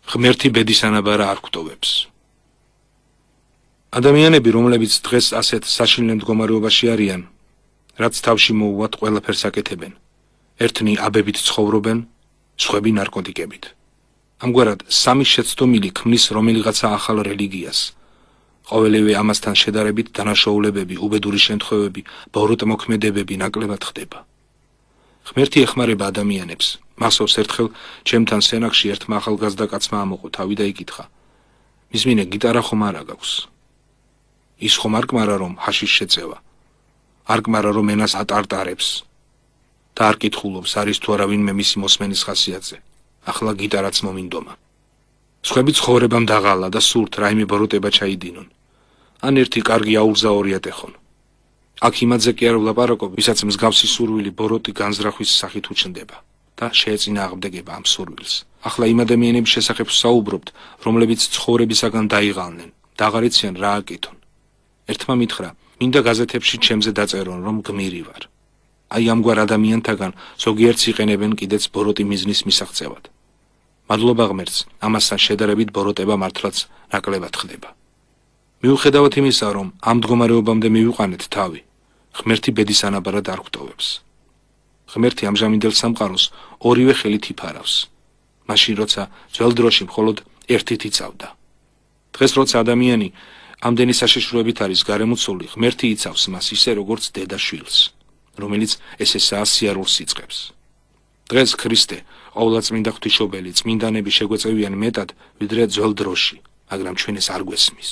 ღმერთი ბედისანაბარა არ გვტოვებს. ადამიანები, რომლებიც დღეს ასეთ საშინელ მდგომარეობაში არიან, რაც თავში მოუვათ, ყველაფერს აკეთებენ. ერთნი აბებით ცხოვრობენ, სხვები ნარკოტიკებით. ამგვარად, სამი შეცდომილი ქმნის რომელიღაცა ახალ რელიგიას. ყოველივე ამასთან შედარებით დანაშაულებები, უბედური შემთხვევები, ბოროტმოქმედებები ნაკლებად ხდება. ღმერთი ეხმარება ადამიანებს. მახსოვს ერთხელ ჩემთან სენაკში ერთმა ახალგაზრდა კაცმა ამოყო თავი და იკითხა: მისმინე, გიტარა ხომ არა გაქვს? ის ხომ არ კმარა, რომ ჰაშიშ შეწევა? არ კმარა, რომ ენას ატარტარებს? და არ კითხულობს, არის თუ არა ვინმე მისი მოსმენის ხასიათზე. ახლა გიტარაც მომინდომა. სხვები ცხოვრებამ დაღალა და სურთ რაიმე ბოროტება ჩაიდინონ. ან ერთი კარგი აურზაორი ატეხონ. აქ იმაზე კი არ ვლაპარაკობ, ვისაც მსგავსი სურვილი ბოროტი განზრახვის სახით უჩნდება და შეეწინააღმდეგება ამ სურვილს. ახლა იმ ადამიანების შესახებ საუბრობთ, რომლებიც ცხოვრებისაგან დაიღალნენ და აღარ იციან რა აკეთონ. ერთმა მითხრა: მინდა გაზეთებში ჩემზე დაწერონ, რომ გმირი ვარ. აი ამგვარ ადამიანთაგან ზოგიერთს იყენებენ კიდეც ბოროტი მიზნის მისაღწევად. მადლობა ღმერთს, ამასთან შედარებით ბოროტება მართლაც ნაკლებად ხდება. მიუხედავად იმისა, რომ ამ მდგომარეობამდე მივიყვანეთ თავი, ღმერთი ბედისანაბარად არ გვტოვებს. ღმერთი ამჟამინდელ სამყაროს ორივე ხელით იფარავს. მაშინ როცა ძველ დროში მხოლოდ ერთით იცავდა. დღეს როცა ადამიანი ამდენი საშიშროებით არის გარემოცული, ღმერთი იცავს მას ისე როგორც დედა შვილს, რომელიც ესესაა სიარულს იწყებს. დღეს ქრისტე, ყოვლადწმინდა ღვთისმშობელი, წმინდანები შეგვეწევიან მეტად, ვიდრე ძველ დროში, მაგრამ ჩვენ ეს არ გვესმის.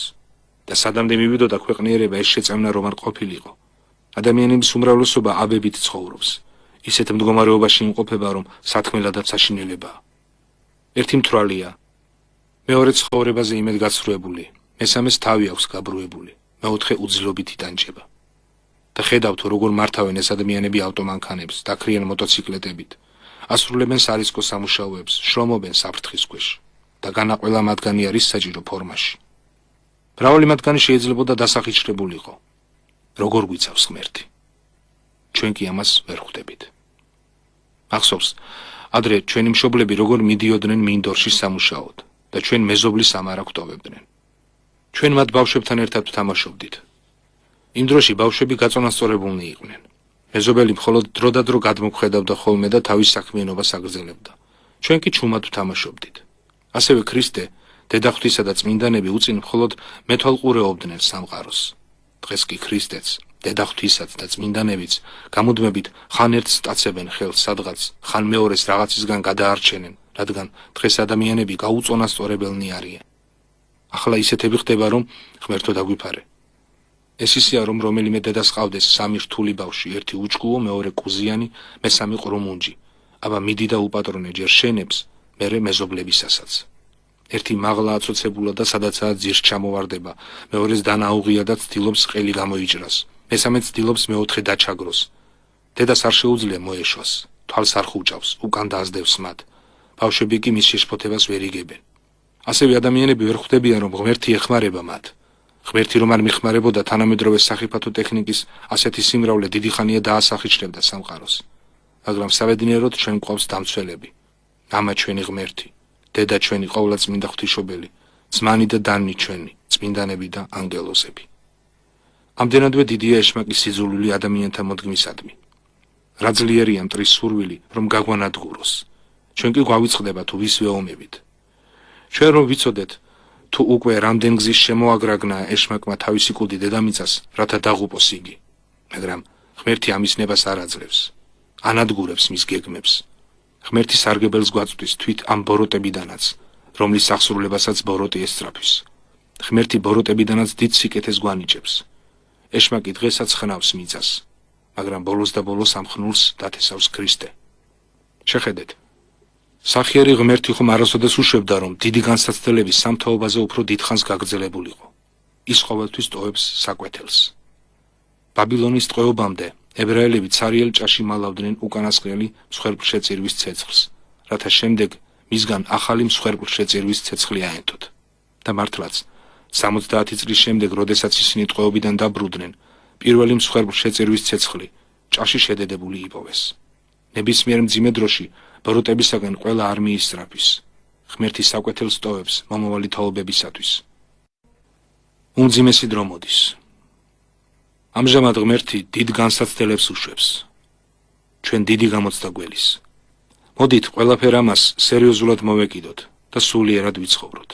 და სადამდე მივიდოდა ქვეყნიერება, ეს შეწევნა რომ არ ყოფილიყო. ადამიანების უმრავლესობა აბებით ცხოვრობს. ისეთ მდგომარეობაში იმყოფება, რომ სათქმელადაც საშინელებაა. ერთი მთვრალია, მეორე ცხოვრებაზე იმედგაცრუებული, მესამეს თავი აქვს გაბრუებული, მეოთხე უძილობით იტანჯება. და ხედავთ, როგორ მართავენ ეს ადამიანები ავტომანქანებს, დაქრიან მოტოციკლეტებით, ასრულებენ სარისკო სამუშაოებს, შრომობენ საფრთხის ქვეშ და განაყველა მათგანი არის საჭირო ფორმაში. მრავალი მათგანი შეიძლებოდა დასახიჩრებულიყო. როგორ გვიცავს ღმერთი? ჩვენ კი ამას ვერ ხვდებით. მახსოვს, ადრე ჩვენი მშობლები როგორ მიდიოდნენ მინდორში სამუშაოდ და ჩვენ მეზობლის ამარა გვტოვებდნენ. ჩვენ მათ ბავშვებთან ერთად ვთამაშობდით. იმ დროში ბავშვები გაწონასწორებულნი იყვნენ. მეზობელი მხოლოდ დრო და დრო გადმოგხედავდა ხოლმე და თავის საქმიანობას აგრძელებდა. ჩვენ კი ჩუმად ვთამაშობდით. ასევე ქრისტე, დედა ღვთისა და წმინდანები უწინ მხოლოდ მეთვალყურეობდნენ სამყაროს. დღეს კი ქრისტეც, დედა ღვთისაც და წმინდანებიც გამუდმებით ხან ერთს სტაცებენ ხელს სადღაც, ხან მეორეს რაღაცისგან გადაარჩენენ, რადგან დღეს ადამიანები გაუწონასწორებელნი არიან. ახლა ისეთები ხდება, რომ ღმერთო დაგვიფარე. ეს ისეა, რომ რომელიმე დედას ყავდეს სამი რთული ბავშვი, ერთი უჭკუო, მეორე კუზიანი, მესამე ყრუმუნჯი. აბა მიდი და უპატრონე ჯერ შენებს, მერე მეზობლებისასაც. ერთი მაღლა აცოცებულა და სადაცაა ძირს ჩამოვარდება, მეორეს დანაუღია და ცდილობს ყელი გამოიჭრას, მესამე ცდილობს მეოთხე დაჩაგროს. დედას არ შეუძლია მოეშვას, თვალს არ ხუჭავს, უკან დაასდევს მათ. ბავშვები კი მის შეშფოთებას ვერ იგებენ. ასევე ადამიანები ვერ ხვდებიან, რომ ღმერთი ეხმარება მათ. ღმერთი რომ არ მიხმარებოდა თანამედროვე სახიფათო ტექნიკის ასეთი სიმრავლე დიდი ხანია დაასახიჩრებდა სამყაროს. მაგრამ საბედნიეროდ ჩვენ გვყავს დამცველები. მამა ჩვენი ღმერთი, დედა ჩვენი ყოვლადწმინდა ღვთისმშობელი, ძმანი და დანი ჩვენი, წმინდანები და ანგელოზები. ამდენადვე დიდია ეშმაკის სიძულვილი ადამიანთა მოდგმისადმი. რა ძლიერია მტრის სურვილი, რომ გაგვანადგუროს. ჩვენ კი გვავიწყდება თუ ვის ვეომებით. ჩვენ რომ ვიცოდეთ, თუ უკვე რამდენ გზის შემოაგრაგნა ეშმაკმა თავისი კუდი დედამიწას, რათა დაღუპოს იგი. მაგრამ ღმერთი ამის ნებას არ აძლევს, ანადგურებს მის გეგმებს. ღმერთი სარგებელს გვაწვდის თვით ამ ბოროტებიდანაც, რომლის აღსრულებასაც ბოროტი ესწრაფვის. ღმერთი ბოროტებიდანაც დიდ სიკეთეს გვანიჭებს. ეშმაკი დღესაც ხნავს მიწას, მაგრამ ბოლოს და ბოლოს ამ ხნულს დათესავს ქრისტე. შეხედეთ, სახიერი ღმერთი ხომ არასოდეს უშვებდა, რომ დიდი განსაცდელების სამთავობაზე უფრო დიდხანს გაგრძელებულიყო. ის ყოველთვის ტოვებს საკვეთელს. ბაბილონის ტყვეობამდე ებრაელები ცარიელ ჭაში მალავდნენ უკანასკნელი მსხვერპლშეწირვის ცეცხლს, რათა შემდეგ მისგან ახალი მსხვერპლშეწირვის ცეცხლი აენთოთ. და მართლაც 70 წლის შემდეგ, როდესაც ისინი ტყვეობიდან დაბრუნდნენ, პირველი მსხვერპლშეწირვის ცეცხლი ჭაში შედედებული იპოვეს. ნებისმიერ მძიმე დროში ბოროტებისაგან ყველა არ მიისწრაფის. ღმერთი საკვეთელს ტოვებს მომავალი თაობებისათვის. უმძიმესი დრო მოდის. ამჟამად ღმერთი დიდ განსაცდელებს უშვებს. ჩვენ დიდი გამოცდა გველის. მოდით ყველაფერ ამას სერიოზულად მოვეკიდოთ და სულიერად ვიცხოვროთ.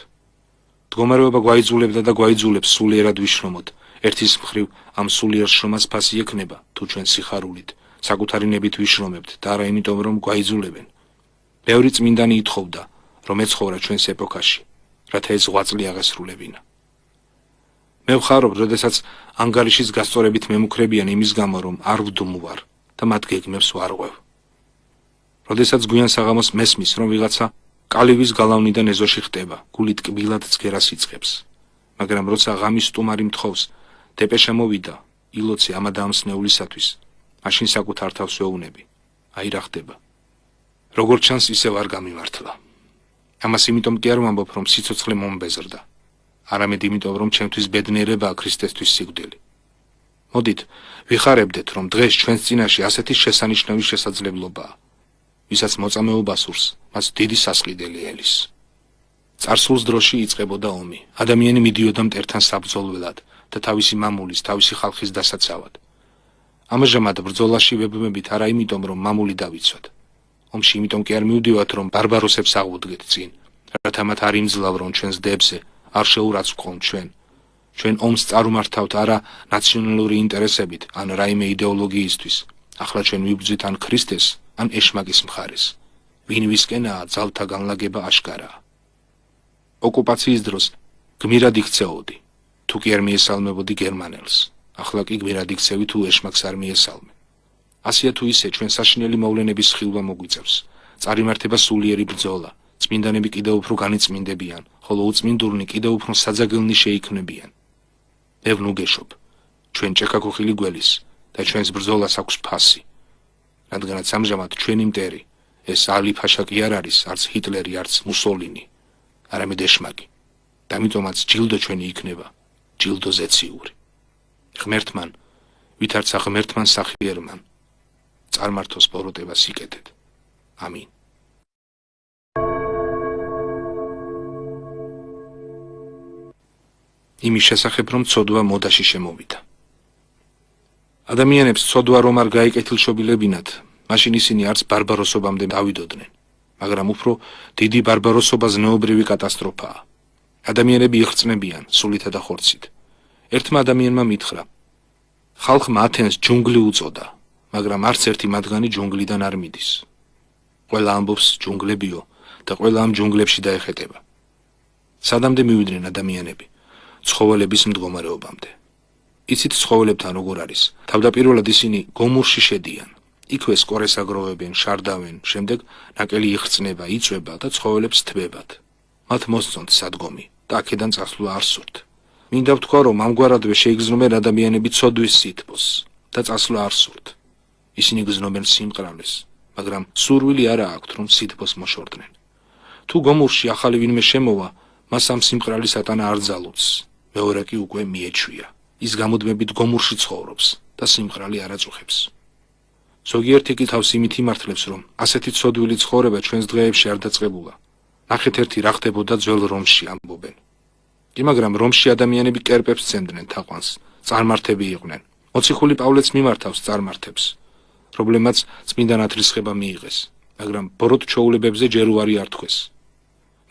მდგომარეობა გვაიძულებდა და გვაიძულებს სულიერად ვიშრომოთ. ერთის მხრივ ამ სულიერ შრომას ფასი ექნება, თუ ჩვენ სიხარულით, საკუთარი ნებით ვიშრომებთ და არა იმიტომ, რომ გვაიძულებენ. ბევრი წმინდანი ითხოვდა, რომ ეცხოვრა ჩვენს ეპოქაში, რათა ეს ღვაწლი აღესრულებინა. მე ვხარობ, როდესაც ანგარიშის გასწორებით მემუქრებიან იმის გამო, რომ არ ვდუმვარ და მათ გეგმებს ვარ ყვევ. როდესაც გვიან საღამოს მესმის, რომ ვიღაცა კალივის გალავნიდან ეზოში ხტება, გულით კბილად ცგერას იწყებს. მაგრამ როცა ღამის სტუმარი მთხოვს, დეპეშა მოვიდა, ილოცე ამა და ამ სნეულისათვის, მაშინ საკუთარ თავს ვეუბნები, აი რა ხდება. როგორც ჩანს, ისევ არ გამიმართლა. ამას იმიტომ კი არ ვამბობ, რომ სიცოცხლე მომბეზრდა, არამედ იმიტომ, რომ ჩემთვის ბედნიერებაა ქრისტესთვის სიკვდილი. მოდით, ვიხარებდეთ, რომ დღეს ჩვენს წინაშე ასეთი შესანიშნავი შესაძლებლობაა. ვისაც მოწამეობა სურს, მას დიდი სასყიდელი ელის. წარსულს დროში იწყებოდა ომი. ადამიანი მიდიოდა მტერთან საბრძოლველად და თავისი მამულის, თავისი ხალხის დასაცავად. ამჟამად ბრძოლაში ვებმებით არა იმიტომ, რომ მამული დავიცვათ. ომში იმიტომ კი არ მივდივართ, რომ ბარბაროსებს აღვდგეთ წინ, რათა მათ არ იმძლავრონ ჩვენს დებზე, არ შეურაცხმყონ ჩვენ. ჩვენ ომს წარუმართავთ არა ნაციონალური ინტერესებით, ან რაიმე იდეოლოგიისთვის. ახლა ჩვენ ვიბრძვით ან ქრისტეს, ან ეშმაკის მხარეს. ვინ ვისკენაა ძალთა განლაგება აშკარაა. ოკუპაციის დროს გმირად იქცეოდი, თუ კი არ მიესალმებოდი გერმანელს. ახლა კი გმირად იქცევი, თუ ეშმაკს არ მიესალმე. ასია თუ ისე ჩვენ საშინელი მოვლენების ხილვა მოგვიწევს. წარიმართება სულიერი ბრძოლა. წმინდანები კიდევ უფრო განიწმინდებიან, ხოლო უწმინდურნი კიდევ უფრო საძაგილნი შეიქმნებიან. მე ვნუგეშობ, ჩვენ ჭექაქუხილი გველის და ჩვენს ბრძოლას აქვს ფასი. რადგანაც ამჟამად ჩვენი მტერი, ეს ალი ფაშა კი არ არის, არც ჰიტლერი, არც მუსოლინი, არამედ ეშმაკი. და ამიტომაც ჯილდო ჩვენი იქნება, ჯილდო ზეციური. ღმერთმან, ვითარცა ღმერთმან სახიერმან, წარმართოს ბოროტება სიკეთეთ. ამინ. იმის შესახებ, რომ ცოდვა მოდაში შემოვიდა. ადამიანებს ცოდვა რომ არ გაიკეთილშობილებინათ, მაშინ ისინი არც ბარბაროსობამდე დავიდოდნენ, მაგრამ უფრო დიდი ბარბაროსობა ზნეობრივი კატასტროფაა. ადამიანები იხწნებიან სულითა და ხორცით. ერთმა ადამიანმა მითხრა, ხალხმა ათენს ჯუნგლი უწოდა, მაგრამ არც ერთი მათგანი ჯუნგლიდან არ მიდის. ყველა ამბობს ჯუნგლებიო და ყველა ამ ჯუნგლებში დაეხეტება. სადამდე მივიდნენ ადამიანები? ცხოველების მდგომარეობამდე. იცით ცხოველებთან როგორ არის? თავდაპირველად ისინი გომურში შედიან. იქვე სკორეს აგროვებენ, შარდავენ, შემდეგ ნაკელი იხწნება, იწვება და ცხოველებს თბებათ. მათ მოსწონთ სადგომი და აქედან წასვლა არ სურთ. მინდა ვთქვა, რომ ამგვარადვე შეიგრძნობენ ადამიანები ცოდვის სითბოს და წასვლა არ სურთ. ისინი გრძნობენ სიმყრალეს, მაგრამ სურვილი არა აქვთ, რომ სითბოს მოშორდნენ. თუ გომურში ახალი ვინმე შემოვა, მას ამ სიმყრალის ატანა არ ძალუძს. მეორე კი უკვე მიეჩვია. ის გამუდმებით გომურში ცხოვრობს და სიმყრალი არ აწუხებს. ზოგიერთი კი თავს იმით იმართლებს, რომ ასეთი ცოდვილი ცხოვრება ჩვენს დღეებში არ დაწყებულა. ნახეთ ერთი რა ხდებოდა ძველ რომში, ამბობენ. კი მაგრამ რომში ადამიანები კერპებს ცემდნენ თაყვანს, წარმართები იყვნენ. მოციქული პავლეც მიმართავს წარმართებს. პრობლემაც წმინდა ნათლისღება მიიღეს, მაგრამ ბოროტ ჩოულებებზე ჯერ უარი არ თქვეს.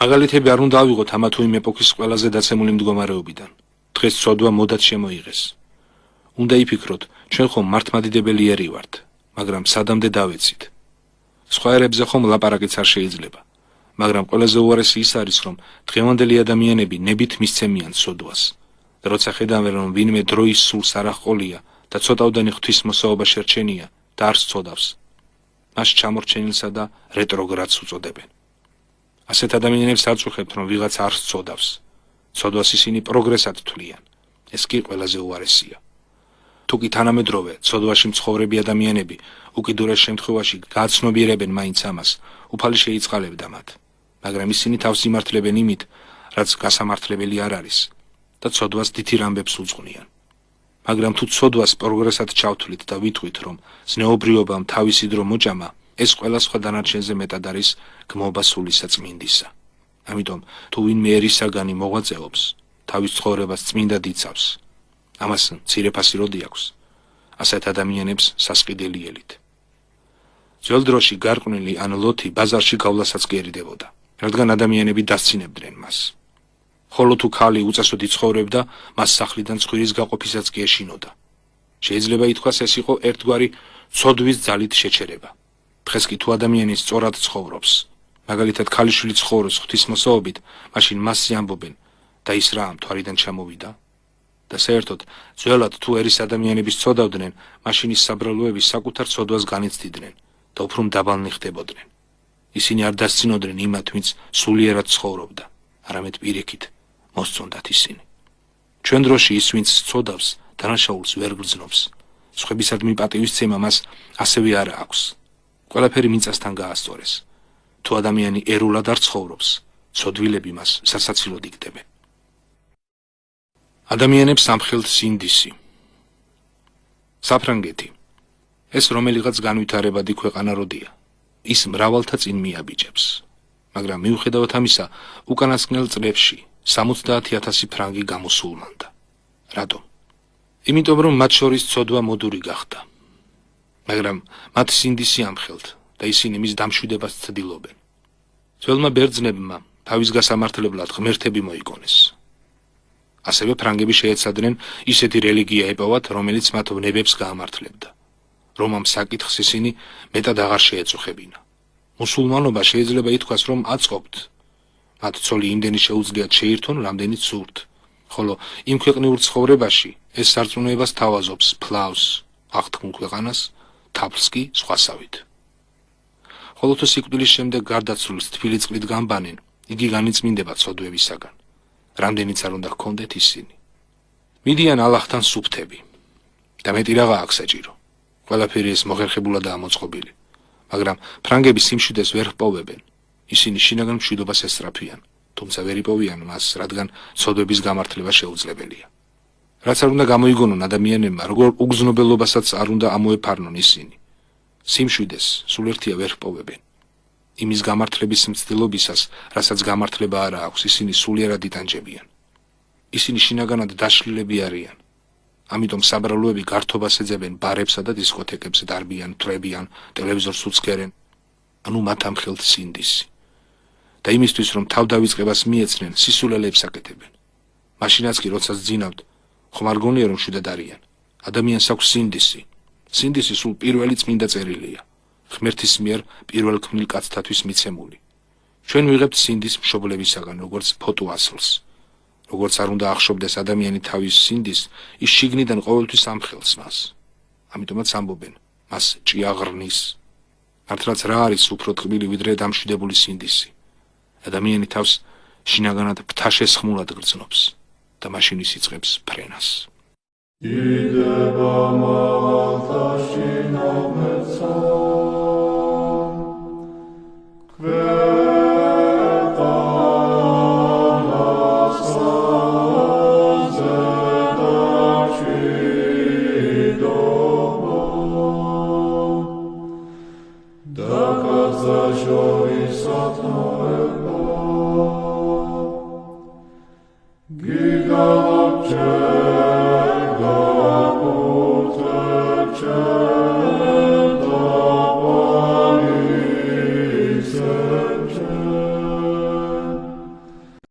მაგალითები არ უნდა ავიღოთ ამა თუ იმ ეპოქის ყველაზე დაცემული მდგომარეობიდან. დღეს ცოდვა მოდად შემოიღეს. უნდა იფიქროთ, ჩვენ ხომ მართლმადიდებელი ერი ვართ, მაგრამ სადამდე დავეცით. სხვა ერებზე ხომ ლაპარაკიც არ შეიძლება, მაგრამ ყველაზე უარესი ის არის, რომ დღევანდელი ადამიანები ნებით მისცემიან ცოდვას. როცა ხედავენ, რომ ვინმე დროის სულს არ აღყოლია და ცოტაოდენი ღვთისმოსაობა შერჩენია და არ სწოდავს, მას ჩამორჩენილსა და რეტროგრადს უწოდებენ. ასეთ ადამიანებს აწუხებთ, რომ ვიღაც არ სწოდავს. ცოდვას ისინი პროგრესად თვლიან. ეს კი ყველაზე უარესია. თუ კი თანამედროვე ცოდვაში მცხოვრები ადამიანები უკიდურეს შემთხვევაში გააცნობიერებენ მაინც ამას, უფალი შეიწყალებდა მათ, მაგრამ ისინი თავს იმართლებენ იმით, რაც გასამართლებელი არ არის და ცოდვას დიდ ამბებს უძღვნიან. მაგრამ თუ ცოდვას პროგრესად ჩავთვლით და ვიტყვით, რომ ზნეობრიობამ თავისი დრო მოჭამა, ეს ყველა სხვა დანარჩენზე მეტად არის გმობა სულისა წმინდისა. ამიტომ თუ ვინმე ერისაგანი მოღვაწეობს, თავის ცხოვრებას წმინდად იცავს, ამას მცირე ფასი როდი აქვს, ასეთ ადამიანებს სასყიდელი ელით. ძველ დროში გარყვნილი ან ლოთი ბაზარში გავლასაც კი ერიდებოდა, რადგან ადამიანები დასცინებდნენ მას. ხოლო თუ ქალი უწესოდ იცხოვრებდა, მას სახლიდან ცხვირის გაყოფისაც კი ეშინოდა. შეიძლება ითქვას, ეს იყო ერთგვარი ცოდვის ძალით შეჩერება. დღეს კი თუ ადამიანი სწორად ცხოვრობს, მაგალითად ქალიშვილი ცხოვრობს ღვთისმოსაობით, მაშინ მასზე ამბობენ და ის რა მთვარიდან ჩამოვიდა? და საერთოდ ძველად თუ ერის ადამიანები სწოდავდნენ, მაშინ ის საბრალოები საკუთარ ცოდვას განიცდიდნენ და უფრო მდაბალნი ხდებოდნენ. ისინი არ დასცინოდნენ იმათ, ვინც სულიერად ცხოვრობდა, არამედ პირიქით მოსწონდათ ისინი. ჩვენ დროში ის, ვინც სწოდავს, დანაშაულს ვერ გრძნობს, სხვებისადმი პატივისცემა მას ასევე არ აქვს. ყველაფერი მიწასთან გაასწორეს. თუ ადამიანი ერულად არ ცხოვრობს, ცოდვილები მას სასაცილოდ იგდებენ. ადამიანებს ამხელთ სინდისი. საფრანგეთი. ეს რომელიღაც განვითარებადი ქვეყანა როდია, ის მრავალთა წინ მიაბიჯებს. მაგრამ მიუხედავად ამისა, უკანასკნელ წლებში 70,000 ფრანგი გამოსულმანდა. რატომ? იმიტომ რომ მათ შორის ცოდვა მოდური გახდა. მაგრამ მათ სინდისი ამხელთ და ისინი მის დამშვიდებას ცდილობენ. ძველმა ბერძნებმა თავის გასამართლებლად ღმერთები მოიგონეს. ასევე ფრანგები შეეცადნენ ისეთი რელიგია ებავათ, რომელიც მათ ვნებებს გაამართლებდა. რომ ამ საკითხს ისინი მეტად აღარ შეეწუხებინა. მუსულმანობა შეიძლება ითქვას, რომ აწყობთ. მათ ცოლი იმდენი შეუძლიათ შეირთონ, რამდენიც სურთ. ხოლო იმ ქვეყნიურ ცხოვრებაში ეს სარწმუნოებას თავაზობს ფლავს, აღთქმულ ქვეყანას, თაფლს კი სხვასავით. ხოლო თუ სიკვდილის შემდეგ გარდაცვლილს თბილი წყლით გამბანენ, იგი განიწმინდება ცოდვებისაგან. რამდენიც არ უნდა ჰქონდეთ ისინი. მიდიან ალაჰთან სუფთები და მეტი რაღა აქ საჭირო. ყველაფერი ეს მოხერხებულადაა მოწყობილი, მაგრამ ფრანგები სიმშვიდეს ვერ ჰპოვებენ. ისინი შინაგან მშვიდობას ესწრაფიან, თუმცა ვერ იპოვიან მას, რადგან ცოდვების გამართლება შეუძლებელია. რაც არ უნდა გამოიგონონ ადამიანებმა, როგორ უგზნობელობასაც არ უნდა ამოეფარნონ ისინი. სიმშვიდეს სულ ერთია ვერ ჰპოვებენ. იმის გამართლების მცდელობისას, რასაც გამართლება არა აქვს, ისინი სულიერად იტანჯებიან. ისინი შინაგანად დაშლილები არიან. ამიტომ საბრალოები გართობას ეძებენ ბარებსა და დისკოთეკებზე დარბიან, თრებიან, ტელევიზორს უცქერენ. ანუ მათ ამხელთ სინდისი. და იმისთვის, რომ თავდავიწყებას მიეცნენ, სისულელეებს აკეთებენ. მაშინაც კი, როდესაც ძინავთ, ხომ არ გონია, რომ მშვიდად არიან. ადამიანს აქვს სინდისი. სინდისი სულ პირველი წმინდა წერილია. ღმერთის მიერ პირველქმნილ კაცთათვის მიცემული. ჩვენ ვიღებთ სინდის მშობლებისაგან, როგორც ფოტო ასლს. როგორც არ უნდა ახშობდეს ადამიანი თავის სინდის, ის შიგნიდან ყოველთვის ამხელს მას. ამიტომაც ამბობენ, მას ჭიაღრნის. მართლაც რა არის უფრო ტკბილი ვიდრე დამშვიდებული სინდისი? ადამიანი თავს შინაგანად ფთაშესხმულად გრძნობს და მაშინ ის იწყებს ფრენას. იდება მაღალთაში ნომეცა Giga